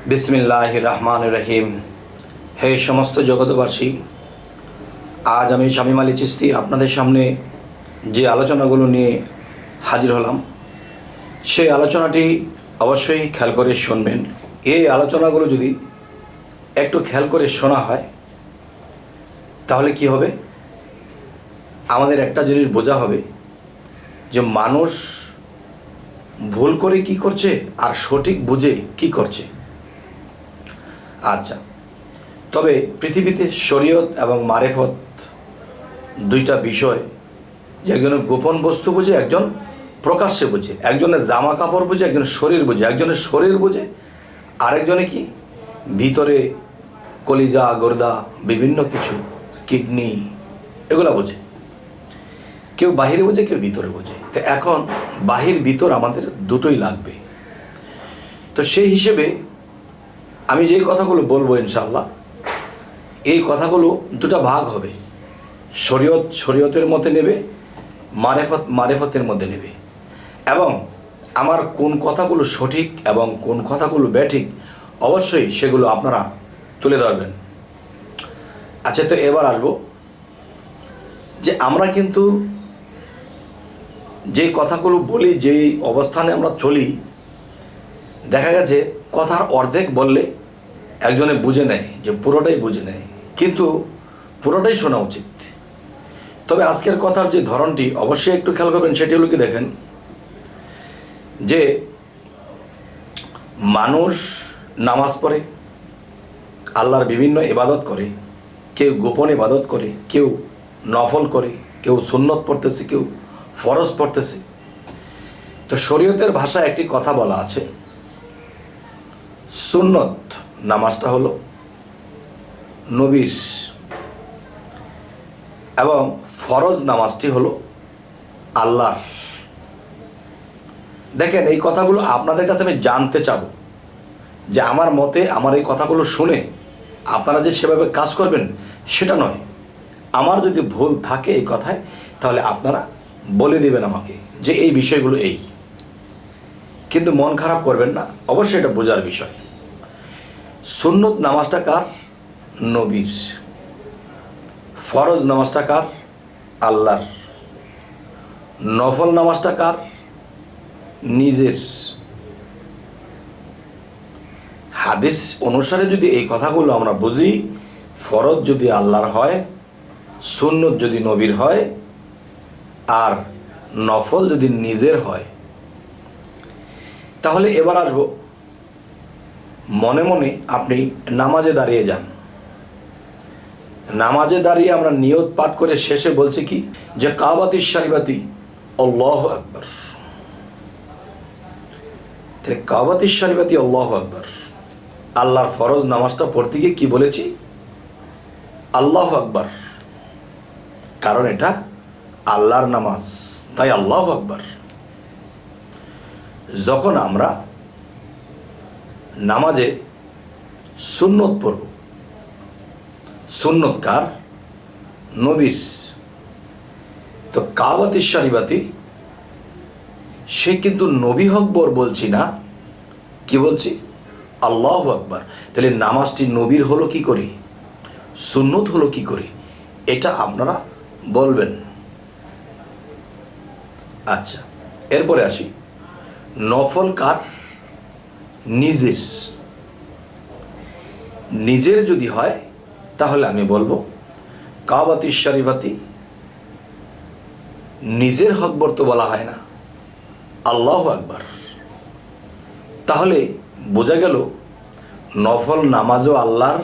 বিসমিল্লাহির রহমানির রহিম। হে সমস্ত জগতবাসী, আজ আমি শামীম আলী চিশতি আপনাদের সামনে যে আলোচনাগুলো নিয়ে হাজির হলাম, সেই আলোচনাটি অবশ্যই খেয়াল করে শুনবেন। এই আলোচনাগুলো যদি একটু খেয়াল করে শোনা হয় তাহলে কি হবে, আমাদের একটা জিনিস বোঝা হবে যে মানুষ ভুল করে কি করছে আর সঠিক বুঝে কি করছে। আচ্ছা, তবে পৃথিবীতে শরীয়ত এবং মারেফত দুইটা বিষয়, যে একজনের গোপন বস্তু বোঝে, একজন প্রকাশ্যে বোঝে। একজনের জামা কাপড় বোঝে, একজন শরীর বোঝে। একজনের শরীর বোঝে, আরেকজনে কি ভিতরে কলিজা, গুর্দা, বিভিন্ন কিছু, কিডনি, এগুলো বোঝে। কেউ বাহিরে বোঝে, কেউ ভিতরে বোঝে। তো এখন বাহির ভিতর আমাদের দুটোই লাগবে। তো সেই হিসেবে আমি যে কথাগুলো বলবো ইনশাআল্লাহ, এই কথাগুলো দুটো ভাগ হবে। শরীয়ত শরীয়তের মধ্যে নেবে, মারেফত মারেফতের মধ্যে নেবে, এবং আমার কোন কথাগুলো সঠিক এবং কোন কথাগুলো ব্যাঠিক অবশ্যই সেগুলো আপনারা তুলে ধরবেন। আচ্ছা, তো এবার আসবো যে আমরা কিন্তু যে কথাগুলো বলি, যেই অবস্থানে আমরা চলি, দেখা গেছে কথার অর্ধেক বললে একজনে বুঝে নেয় যে পুরোটাই বুঝে নেয়, কিন্তু পুরোটাই শোনা উচিত। তবে আজকের কথার যে ধরনটি অবশ্যই একটু খেয়াল করবেন। সেটি হলো কি, দেখেন যে মানুষ নামাজ পড়ে, আল্লাহর বিভিন্ন ইবাদত করে, কেউ গোপন ইবাদত করে, কেউ নফল করে, কেউ সুন্নত পড়তেছে, কেউ ফরজ পড়তেছে। তো শরীয়তের ভাষায় একটি কথা বলা আছে, সুন্নত নামাজটা হলো নবীর এবং ফরজ নামাজটি হলো আল্লাহর। দেখেন, এই কথাগুলো আপনাদের কাছে আমি জানতে চাবো যে আমার মতে, আমার এই কথাগুলো শুনে আপনারা যে সেভাবে কাজ করবেন সেটা নয়। আমার যদি ভুল থাকে এই কথায়, তাহলে আপনারা বলে দেবেন আমাকে যে এই বিষয়গুলো এই, কিন্তু মন খারাপ করবেন না, অবশ্যই এটা বোঝার বিষয়। সুন্নত নামাজটা কার? নবীর। ফরজ নামাজটা কার? আল্লাহর। নফল নামাজটা কার? নিজের। হাদিস অনুসারে যদি এই কথাগুলো আমরা বুঝি, ফরজ যদি আল্লাহর হয়, সুন্নত যদি নবীর হয়, আর নফল যদি নিজের হয়, তাহলে এবার আসবো, মনে মনে আপনি নামাজে দাঁড়িয়ে যান। নামাজে দাঁড়িয়ে আমরা নিয়ত পাঠ করে শেষে বলছি কি, যে কাবাতি শরীফাতি আল্লাহু আকবার। তাহলে কাবাতি শরীফাতি আল্লাহু আকবার, আল্লাহর ফরজ নামাজটা পড়তে গিয়ে কি বলেছি? আল্লাহু আকবার। কারণ এটা আল্লাহর নামাজ, তাই আল্লাহু আকবার। যখন আমরা নামাজে সুন্নত পড়ব, সুন্নত কার? নবীর। তো কাবাতি শরীফাতি, সে কিন্তু নবী আকবার বলছি না, কি বলছি? আল্লাহু আকবার। তাহলে নামাজটি নবীর হলো কি করে, সুন্নত হলো কি করে, এটা আপনারা বলবেন। আচ্ছা, এরপরে আসি, নফল কার? নিজের। নিজের যদি হয় তাহলে আমি বলবো কাবাতি শরীফাতি, নিজের আকবার তো বলা হয় না, আল্লাহু আকবার। তাহলে বোঝা গেল নফল নামাজও আল্লাহর,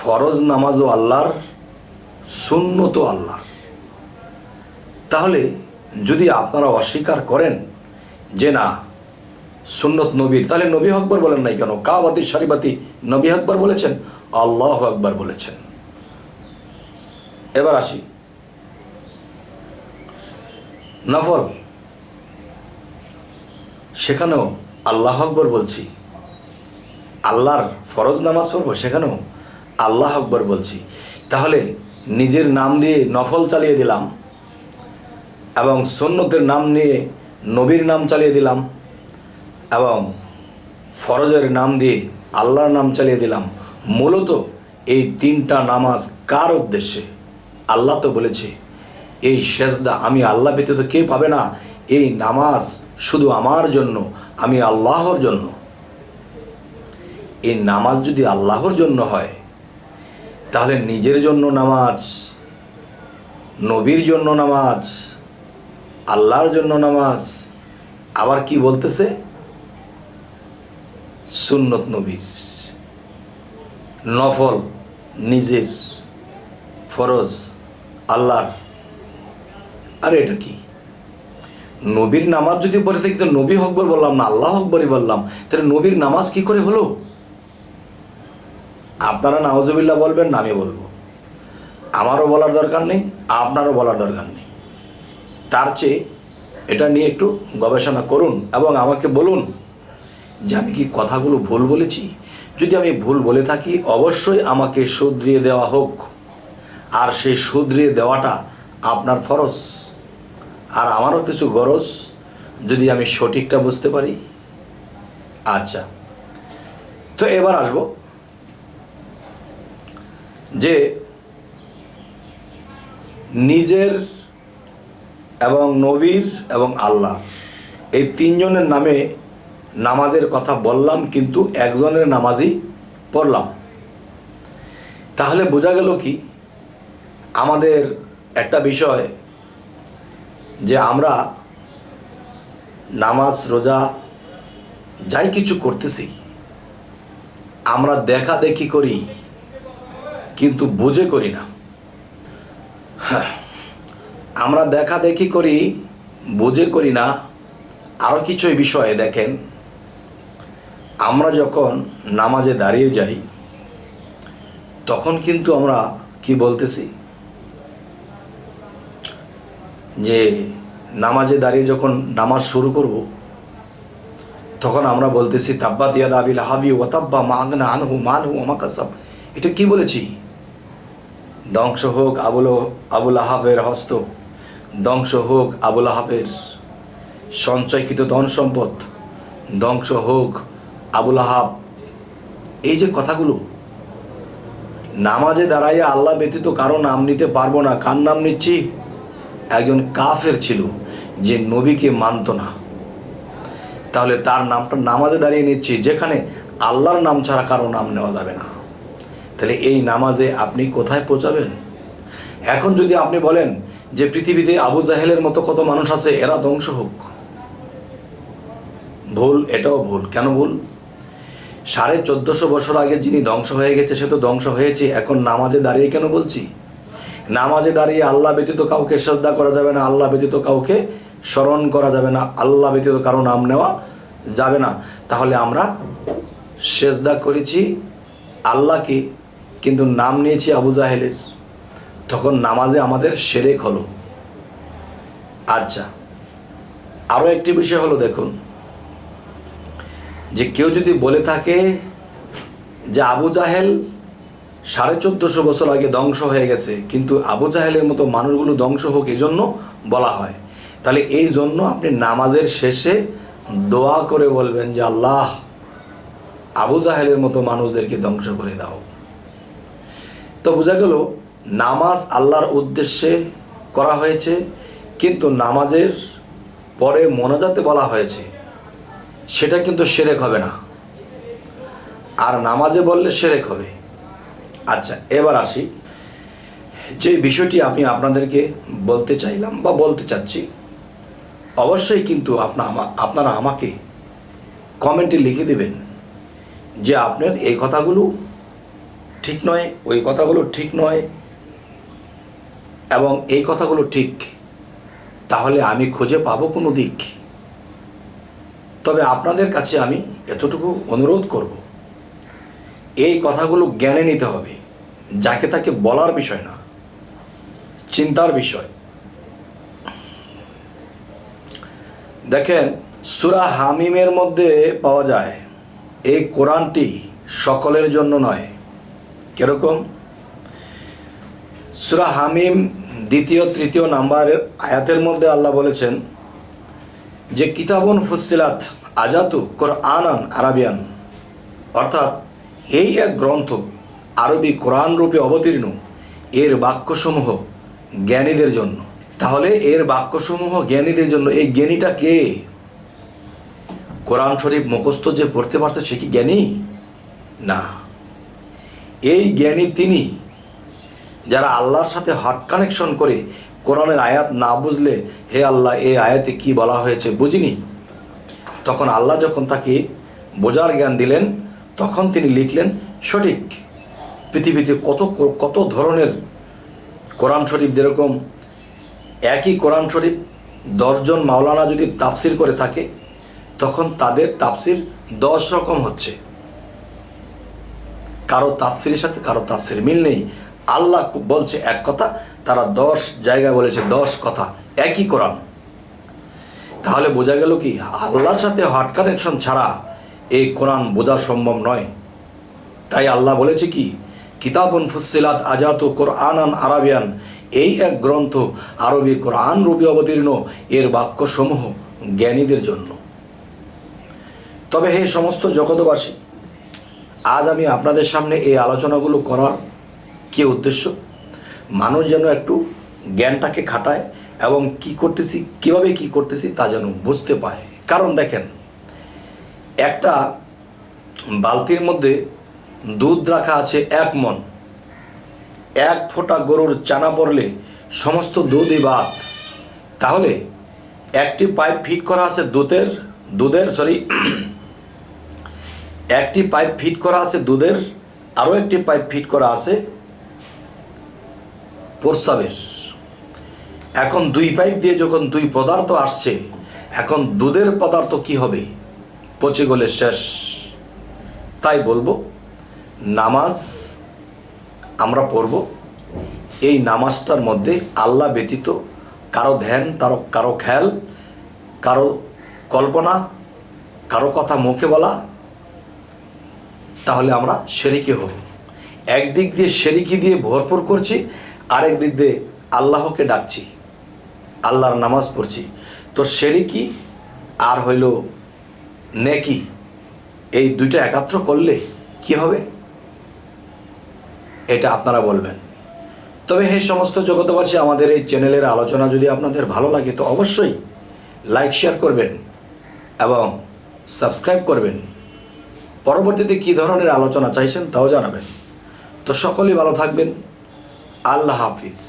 ফরজ নামাজও আল্লাহর, সুন্নতও আল্লাহর। তাহলে যদি আপনারা অস্বীকার করেন যে না সুন্নত নবীর, তাহলে নবী আকবার বলেন নাই কেন? কাবাতি শরীফাতি নবী আকবার বলেছেন, আল্লাহু আকবার বলেছেন। এবার আসি নফল, সেখানেও আল্লাহু আকবার বলছি। আল্লাহর ফরজ নামাজ পড়বো, সেখানেও আল্লাহু আকবার বলছি। তাহলে নিজের নাম দিয়ে নফল চালিয়ে দিলাম, এবং সুন্নতের নাম নিয়ে নবীর নাম চালিয়ে দিলাম, এবং ফরজের নাম দিয়ে আল্লাহর নাম চালিয়ে দিলাম। মূলত এই 3টা নামাজ কার উদ্দেশ্যে? আল্লাহ তো বলেছে এই সেজদা আমি আল্লাহ ব্যতীত কে পাবে না, এই নামাজ শুধু আমার জন্য, আমি আল্লাহর জন্য। এই নামাজ যদি আল্লাহর জন্য হয় তাহলে নিজের জন্য নামাজ, নবীর জন্য নামাজ, আল্লাহর জন্য নামাজ, আবার কি বলতেছে সুন্নত নবীর, নফল নিজের, ফরজ আল্লাহর। আর এটা কি? নবীর নামাজ যদি পড়ে থাকি তো নবী হকবর বললাম না, আল্লাহ হকবরই বললাম, তাহলে নবীর নামাজ কি করে হলো? আপনারা নাউজুবিল্লাহ বলবেন না, আমি বলবো। আমারও বলার দরকার নেই, আপনারও বলার দরকার নেই। তার চেয়ে এটা নিয়ে একটু গবেষণা করুন এবং আমাকে বলুন যে আমি কি কথাগুলো ভুল বলেছি। যদি আমি ভুল বলে থাকি অবশ্যই আমাকে শুধরিয়ে দেওয়া হোক, আর সেই শুধরিয়ে দেওয়াটা আপনার ফরজ, আর আমারও কিছু গরজ যদি আমি সঠিকটা বুঝতে পারি। আচ্ছা, তো এবার আসবো যে নিজের এবং নবীর এবং আল্লাহ এই 3 জনের নামে নামাজের কথা বললাম, কিন্তু একজনের নামাজই পড়লাম। তাহলে বোঝা গেল কি আমাদের একটা বিষয়, যে আমরা নামাজ রোজা যাই কিছু করতেছি আমরা দেখা দেখি করি, কিন্তু বুঝে করি না। আমরা দেখা দেখি করি, বুঝে করি না। আরও কিছু বিষয়ে দেখেন, আমরা যখন নামাজে দাঁড়িয়ে যাই তখন কিন্তু আমরা কি বলতেছি, যে নামাজে দাঁড়িয়ে যখন নামাজ শুরু করব তখন আমরা বলতেছি তাব্বাত ইয়াদা আবি লাহাবি ওয়া তাব্বা মা আগনা আনহু মালহু ওয়া মা কাসাব। এটা কি বলেছি? ধ্বংস হোক আবুল আহাবের হস্ত, ধ্বংস হোক আবুল আহাবের সঞ্চয়কৃত ধন সম্পদ, ধ্বংস হোক আবুল আহাব। এই যে কথাগুলো, নামাজে দাঁড়াইয়া আল্লাহ ব্যতীত কারো নাম নিতে পারবো না। কার নাম নিচ্ছি? একজন কাফের ছিল যে নবীকে মানত না, তাহলে তার নামটা নামাজে দাঁড়িয়ে নিচ্ছি, যেখানে আল্লাহর নাম ছাড়া কারো নাম নেওয়া যাবে না। তাহলে এই নামাজে আপনি কোথায় পৌঁছাবেন? এখন যদি আপনি বলেন যে পৃথিবীতে আবু জাহেলের মতো কত মানুষ আছে, এরা ধ্বংস হোক, ভুল। এটাও ভুল। কেন ভুল? 1450 বছর আগে যিনি ধ্বংস হয়ে গেছে সে তো ধ্বংস হয়েছে, এখন নামাজে দাঁড়িয়ে কেন বলছি? নামাজে দাঁড়িয়ে আল্লাহ ব্যতীত কাউকে সাজদা করা যাবে না, আল্লাহ ব্যতীত কাউকে স্মরণ করা যাবে না, আল্লাহ ব্যতীত কারো নাম নেওয়া যাবে না। তাহলে আমরা সেজদা করেছি আল্লাহকে, কিন্তু নাম নিয়েছি আবু জাহেলের, তখন নামাজে আমাদের শিরক হলো। আচ্ছা, আরও একটি বিষয় হলো, দেখুন যে কেউ যদি বলে থাকে যে আবু জাহেল 1450 বছর আগে ধ্বংস হয়ে গেছে, কিন্তু আবু জাহেলের মতো মানুষগুলো ধ্বংস হোক এই জন্য বলা হয়, তাহলে এই জন্য আপনি নামাজের শেষে দোয়া করে বলবেন যে আল্লাহ আবু জাহেলের মতো মানুষদেরকে ধ্বংস করে দাও। তো বোঝা গেল নামাজ আল্লাহর উদ্দেশ্যে করা হয়েছে, কিন্তু নামাজের পরে মোনাজাতে বলা হয়েছে, সেটা কিন্তু শিরক হবে না, আর নামাজে বললে শিরক হবে। আচ্ছা, এবার আসি যে বিষয়টি আমি আপনাদেরকে বলতে চাইলাম বা বলতে চাচ্ছি। অবশ্যই কিন্তু আপনারা আমাকে কমেন্টে লিখে দেবেন যে আপনার এই কথাগুলো ঠিক নয়, ওই কথাগুলো ঠিক নয়, এবং এই কথাগুলো ঠিক। তাহলে আমি খুঁজে পাবো কোনো দিক। তবে আপনাদের কাছে আমি এতটুকু অনুরোধ করব, এই কথাগুলো জ্ঞানে নিতে হবে, যাকে তাকে বলার বিষয় না, চিন্তার বিষয়। দেখেন, সূরা হামিমের মধ্যে পাওয়া যায় এই কোরআনটি সকলের জন্য নয়। কিরকম? সূরা হামিম 2-3 নাম্বারের আয়াতের মধ্যে আল্লাহ বলেছেন যে কিতাবুন ফুসসিলাত আজাতু কোরআনান আরাবিয়ান, অর্থাৎ এই এক গ্রন্থ আরবি কোরআন রূপে অবতীর্ণ, এর বাক্যসমূহ জ্ঞানীদের জন্য। তাহলে এর বাক্যসমূহ জ্ঞানীদের জন্য, এই জ্ঞানীটা কে? কোরআন শরীফ মুখস্থ যে পড়তে পারছে সে কি জ্ঞানী? না, এই জ্ঞানী তিনি যারা আল্লাহর সাথে হার্ট কানেকশন করে কোরআনের আয়াত না বুঝলে, হে আল্লাহ এই আয়াতে কি বলা হয়েছে বুঝিনি, তখন আল্লাহ যখন তাকে বোঝার জ্ঞান দিলেন তখন তিনি লিখলেন সঠিক। পৃথিবীতে কত কত ধরনের কোরআন শরীফ, যেরকম একই কোরআন শরীফ 10 জন মাওলানা যদি তাফসির করে থাকে তখন তাদের তাফসির 10 রকম হচ্ছে, কারো তাফসিরের সাথে কারো তাফসির মিল নেই। আল্লাহ বলছে এক কথা, তারা 10 জায়গায় বলেছে 10 কথা, একই কোরআন। তাহলে বোঝা গেল কি আল্লাহর সাথে হার্ট কানেকশন ছাড়া এই কোরআন বোঝা সম্ভব নয়। তাই আল্লাহ বলেছে কি, কিতাবুন ফুসসিলাত আজাতু কোরআনান আরাবিয়ান, এই এক গ্রন্থ আরবি কোরআন রূপে অবতীর্ণ, এর বাক্যসমূহ জ্ঞানীদের জন্য। তবে হে সমস্ত জগৎবাসী, আজ আমি আপনাদের সামনে এই আলোচনাগুলো করার কি উদ্দেশ্য, মানুষ যেন একটু জ্ঞানটাকে খাটায় এবং কি করতেছি, কিভাবে কি করতেছি তা যেন বুঝতে পায়। কারণ দেখেন, একটা বালতির মধ্যে দুধ রাখা আছে 1 মণ, 1 ফোঁটা গরুর চানা পড়লে সমস্ত দুধই বাদ। তাহলে একটি পাইপ ফিট করা আছে একটি পাইপ ফিট করা আছে দুধের, আরও একটি পাইপ ফিট করা আছে প্রস্রাবের। এখন 2 পাইপ দিয়ে যখন 2 পদার্থ আসছে, এখন দুধের পদার্থ কি হবে? পচে গলে শেষ। তাই বলবো, নামাজ আমরা পড়ব, এই নামাজটার মধ্যে আল্লাহ ব্যতীত কারো ধ্যান, কারো খেয়াল, কারো কল্পনা, কারো কথা মুখে বলা, তাহলে আমরা শিরকি হব। একদিক দিয়ে শিরকি দিয়ে ভরপুর করছি, আরেক দিক দিয়ে আল্লাহকে ডাকছি, আল্লাহর নামাজ পড়ছি। তো শিরকি আর হইল নেকি, এই দুইটা একাত্র করলে কি হবে এটা আপনারা বলবেন। তবে হে সমস্ত জগৎবাসী, আমাদের এই চ্যানেলের আলোচনা যদি আপনাদের ভালো লাগে তো অবশ্যই লাইক শেয়ার করবেন এবং সাবস্ক্রাইব করবেন। পরবর্তীতে কী ধরনের আলোচনা চাইছেন তাও জানাবেন। তো সকলেই ভালো থাকবেন। আল্লাহ হাফিজ।